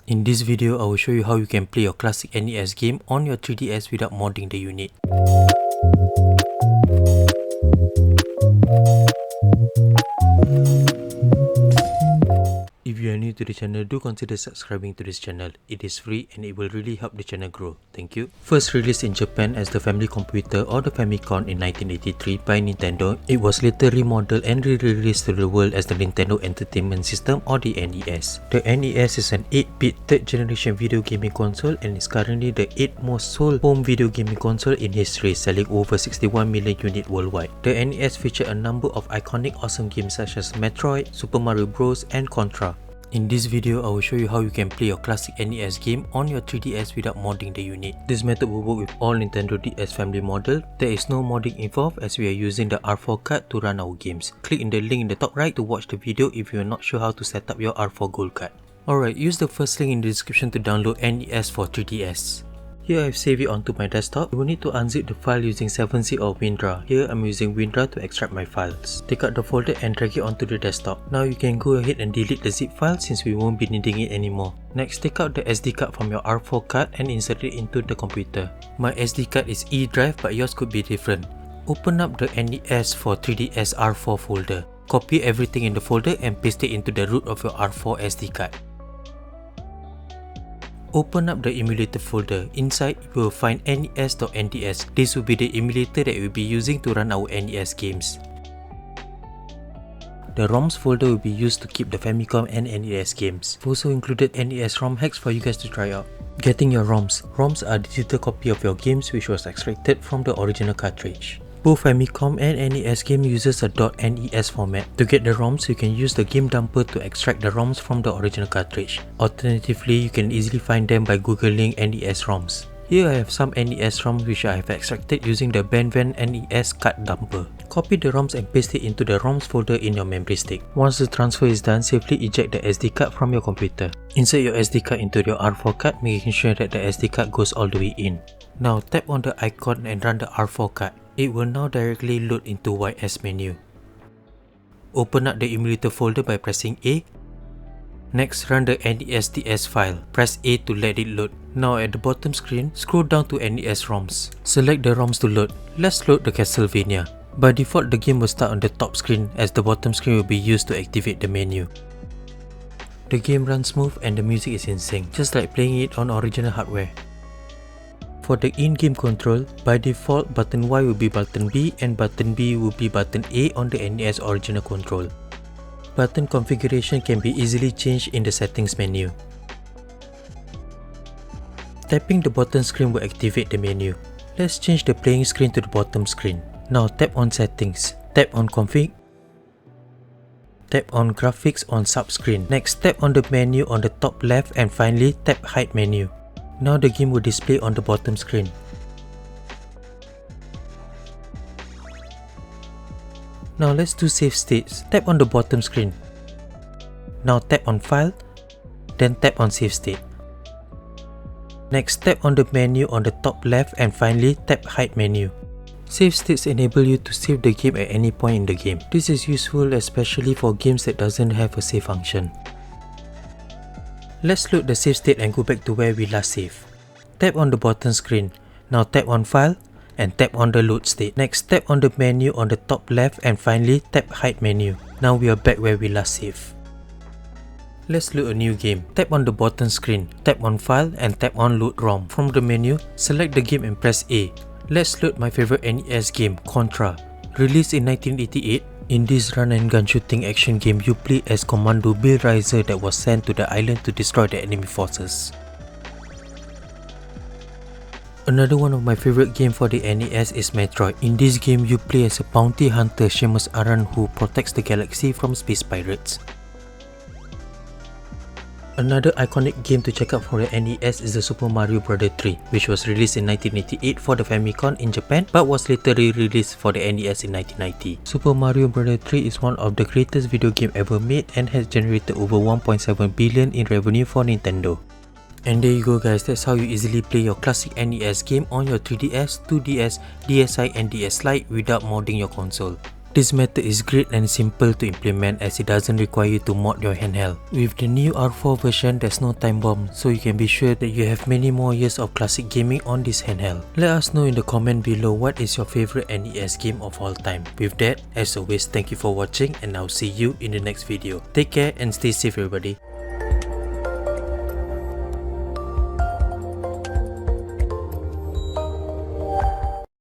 In this video, I will show you how you can play your classic NES game on your 3DS without modding the unit. If you are new to the channel, do consider subscribing to this channel. It is free and it will really help the channel grow. Thank you. First released in Japan as the family computer or the Famicom in 1983 by Nintendo, it was later remodeled and re-released to the world as the Nintendo Entertainment System or the NES. The NES is an 8-bit third generation video gaming console and is currently the 8th most sold home video gaming console in history, selling over 61 million units worldwide. The NES featured a number of iconic awesome games such as Metroid, Super Mario Bros and Contra. In this video, I will show you how you can play your classic NES game on your 3DS without modding the unit. This method will work with all Nintendo DS family model. There is no modding involved as we are using the R4 card to run our games. Click in the link in the top right to watch the video if you are not sure how to set up your R4 Gold card. Alright, use the first link in the description to download NES for 3DS. Here I have saved it onto my desktop. You will need to unzip the file using 7-zip or WinRAR. Here I'm using WinRAR to extract my files. Take out the folder and drag it onto the desktop. Now you can go ahead and delete the zip file since we won't be needing it anymore. Next, take out the SD card from your R4 card and insert it into the computer. My SD card is E drive but yours could be different. Open up the NES for 3DS R4 folder. Copy everything in the folder and paste it into the root of your R4 SD card. Open up the emulator folder. Inside, you will find nes.nds. This will be the emulator that we will be using to run our NES games. The ROMs folder will be used to keep the Famicom and NES games. I've also included NES ROM hacks for you guys to try out. Getting your ROMs. ROMs are digital copy of your games which was extracted from the original cartridge. Both Famicom and NES game uses a .NES format. To get the ROMs, you can use the game dumper to extract the ROMs from the original cartridge. Alternatively, you can easily find them by googling NES ROMs. Here I have some NES ROMs which I have extracted using the Benvan NES card dumper. Copy the ROMs and paste it into the ROMs folder in your memory stick. Once the transfer is done, safely eject the SD card from your computer. Insert your SD card into your R4 card, making sure that the SD card goes all the way in. Now tap on the icon and run the R4 card. It will now directly load into YS menu. Open up the emulator folder by pressing A. Next, run the nesDS file. Press A to let it load. Now at the bottom screen, scroll down to NES ROMs. Select the ROMs to load. Let's load the Castlevania. By default, the game will start on the top screen as the bottom screen will be used to activate the menu. The game runs smooth and the music is in sync, just like playing it on original hardware. For the in-game control, by default button Y will be button B and button B will be button A on the NES original control. Button configuration can be easily changed in the settings menu. Tapping the bottom screen will activate the menu. Let's change the playing screen to the bottom screen. Now tap on settings, tap on config, tap on graphics on subscreen. Next, tap on the menu on the top left and finally tap hide menu. Now the game will display on the bottom screen. Now let's do save states. Tap on the bottom screen. Now tap on file, then tap on save state. Next, tap on the menu on the top left and finally tap hide menu. Save states enable you to save the game at any point in the game. This is useful especially for games that doesn't have a save function. Let's load the save state and go back to where we last saved. Tap on the bottom screen. Now tap on file and tap on the load state. Next, tap on the menu on the top left and finally tap hide menu. Now we are back where we last saved. Let's load a new game. Tap on the bottom screen, tap on file and tap on load ROM. From the menu, select the game and press A. Let's load my favorite NES game, Contra. Released in 1988, in this run and gun shooting action game, you play as Commando Bill Riser that was sent to the island to destroy the enemy forces. Another one of my favorite game for the NES is Metroid. In this game, you play as a bounty hunter, Seamus Aran, who protects the galaxy from space pirates. Another iconic game to check out for the NES is the Super Mario Bros. 3, which was released in 1988 for the Famicom in Japan but was later re-released for the NES in 1990. Super Mario Bros. 3 is one of the greatest video game ever made and has generated over 1.7 billion in revenue for Nintendo. And there you go guys, that's how you easily play your classic NES game on your 3DS, 2DS, DSi and DS Lite without modding your console. This method is great and simple to implement as it doesn't require you to mod your handheld. With the new R4 version, there's no time bomb, so you can be sure that you have many more years of classic gaming on this handheld. Let us know in the comment below what is your favorite NES game of all time. With that, as always, thank you for watching and I'll see you in the next video. Take care and stay safe everybody.